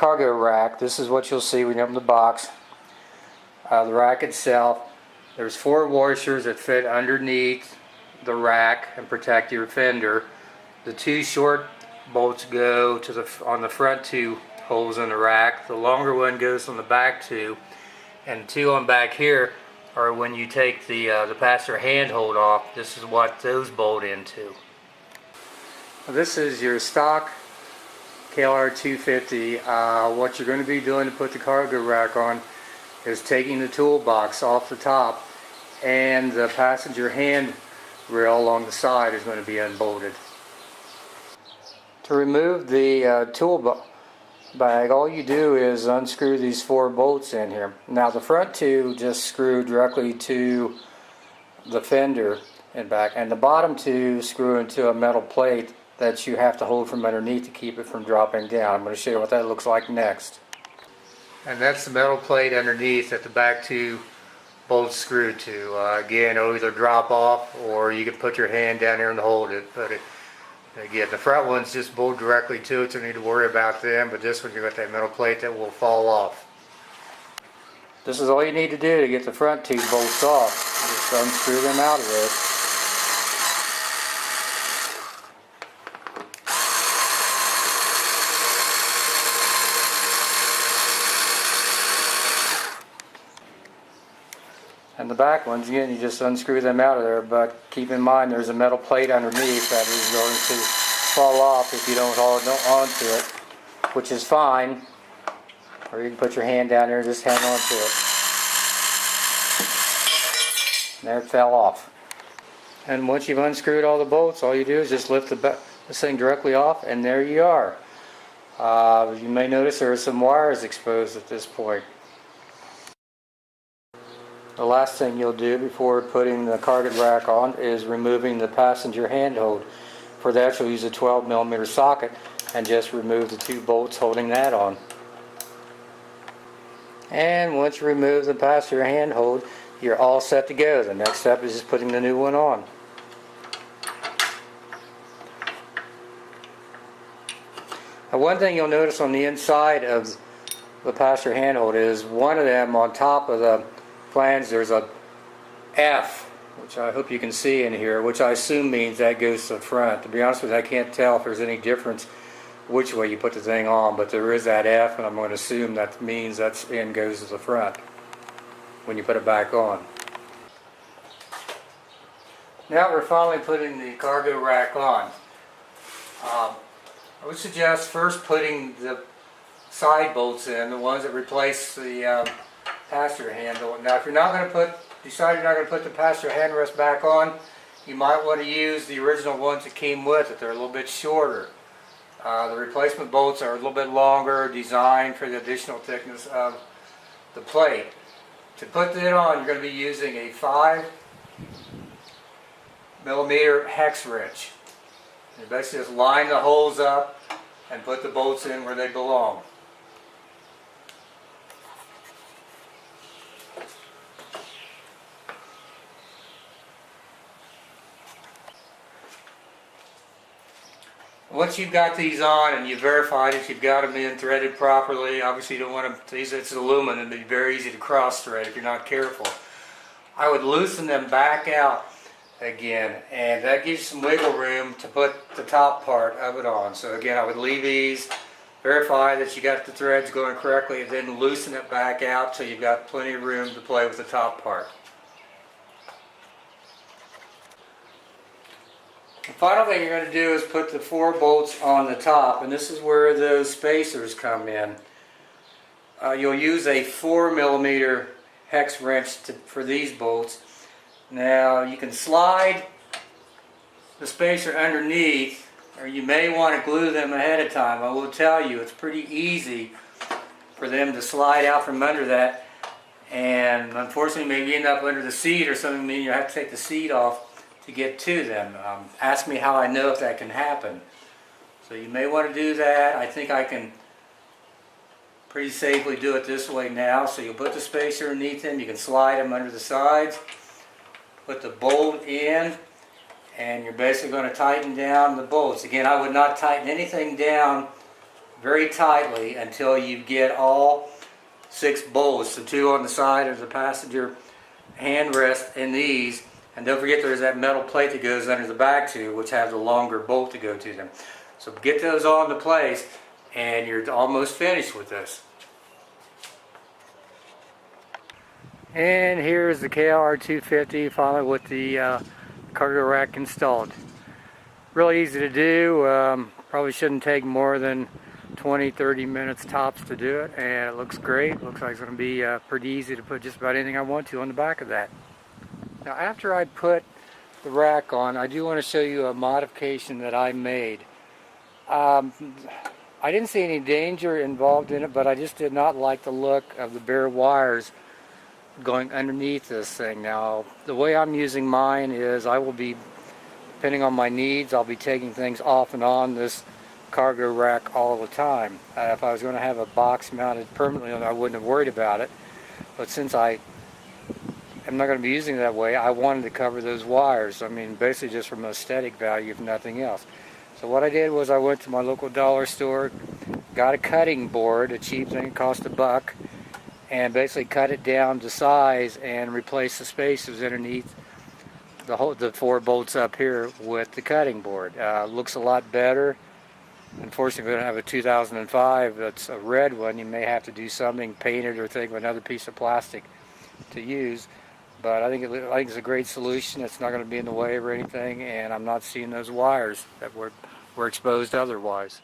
cargo rack. This is what you'll see when you open the box. The rack itself, there's 4 washers that fit underneath the rack and protect your fender. The 2 short bolts go to on the front 2 holes in the rack. The longer one goes on the back 2, and 2 on back here are when you take the passenger handhold off. This is what those bolt into. This is your stock KLR250. What you're going to be doing to put the cargo rack on is taking the toolbox off the top, and the passenger hand rail along the side is going to be unbolted. To remove the tool bag, all you do is unscrew these 4 bolts in here. Now the front 2 just screw directly to the fender and back, and the bottom 2 screw into a metal plate that you have to hold from underneath to keep it from dropping down. I'm going to show you what that looks like next. And that's the metal plate underneath that the back 2 bolts screw to. Again, it'll either drop off or you can put your hand down there and hold it. But again, the front ones just bolt directly to it, so you don't need to worry about them. But this one, you've got that metal plate that will fall off. This is all you need to do to get the front 2 bolts off. Just unscrew them out of there. And the back ones, again, you just unscrew them out of there, but keep in mind there's a metal plate underneath that is going to fall off if you don't hold onto it, which is fine. Or you can put your hand down there and just hang on to it. And there it fell off. And once you've unscrewed all the bolts, all you do is just lift this thing directly off, and there you are. You may notice there are some wires exposed at this point. The last thing you'll do before putting the cargo rack on is removing the passenger handhold. For that, you'll use a 12mm socket and just remove the 2 bolts holding that on. And once you remove the passenger handhold, you're all set to go. The next step is just putting the new one on. Now, one thing you'll notice on the inside of the passenger handhold is one of them on top of the flange, there's a F, which I hope you can see in here, which I assume means that goes to the front. To be honest with you, I can't tell if there's any difference which way you put the thing on, but there is that F, and I'm going to assume that means that end goes to the front when you put it back on. Now we're finally putting the cargo rack on. I would suggest first putting the side bolts in, the ones that replace the passenger handle. Now if you're not going to decide you're not going to put the passenger handrest back on, you might want to use the original ones that came with it. They're a little bit shorter. The replacement bolts are a little bit longer, designed for the additional thickness of the plate. To put it on, you're going to be using a 5mm hex wrench. You basically just line the holes up and put the bolts in where they belong. Once you've got these on and you've verified if you've got them in threaded properly, obviously you don't want them, it's aluminum, it'd be very easy to cross thread if you're not careful. I would loosen them back out again, and that gives you some wiggle room to put the top part of it on. So again, I would leave these, verify that you got the threads going correctly, and then loosen it back out so you've got plenty of room to play with the top part. The final thing you're going to do is put the 4 bolts on the top, and this is where those spacers come in. You'll use a 4mm hex wrench for these bolts. Now you can slide the spacer underneath, or you may want to glue them ahead of time. I will tell you it's pretty easy for them to slide out from under that, and unfortunately maybe end up under the seat or something, meaning you have to take the seat off to get to them. Ask me how I know if that can happen. So you may want to do that. I think I can pretty safely do it this way now. So you'll put the spacer underneath them, you can slide them under the sides, put the bolt in, and you're basically going to tighten down the bolts. Again, I would not tighten anything down very tightly until you get all 6 bolts, the 2 on the side of the passenger handrest and these, and don't forget there's that metal plate that goes under the back too, which has a longer bolt to go to them. So get those all into place and you're almost finished with this. And here's the KLR250 finally with the cargo rack installed. Really easy to do. Probably shouldn't take more than 20-30 minutes tops to do it, and it looks great. Looks like it's going to be pretty easy to put just about anything I want to on the back of that. Now after I put the rack on, I do want to show you a modification that I made. I didn't see any danger involved in it, but I just did not like the look of the bare wires going underneath this thing. Now the way I'm using mine is I will be, depending on my needs, I'll be taking things off and on this cargo rack all the time. If I was going to have a box mounted permanently, I wouldn't have worried about it, but since I am not going to be using it that way, I wanted to cover those wires. I mean, basically just from aesthetic value, if nothing else. So what I did was I went to my local dollar store, got a cutting board, a cheap thing, it cost $1, and basically cut it down to size and replace the spaces underneath the 4 bolts up here with the cutting board. Looks a lot better. Unfortunately, we don't have a 2005 that's a red one. You may have to do something, paint it or think of another piece of plastic to use. But I think it's a great solution. It's not going to be in the way or anything, and I'm not seeing those wires that were exposed otherwise.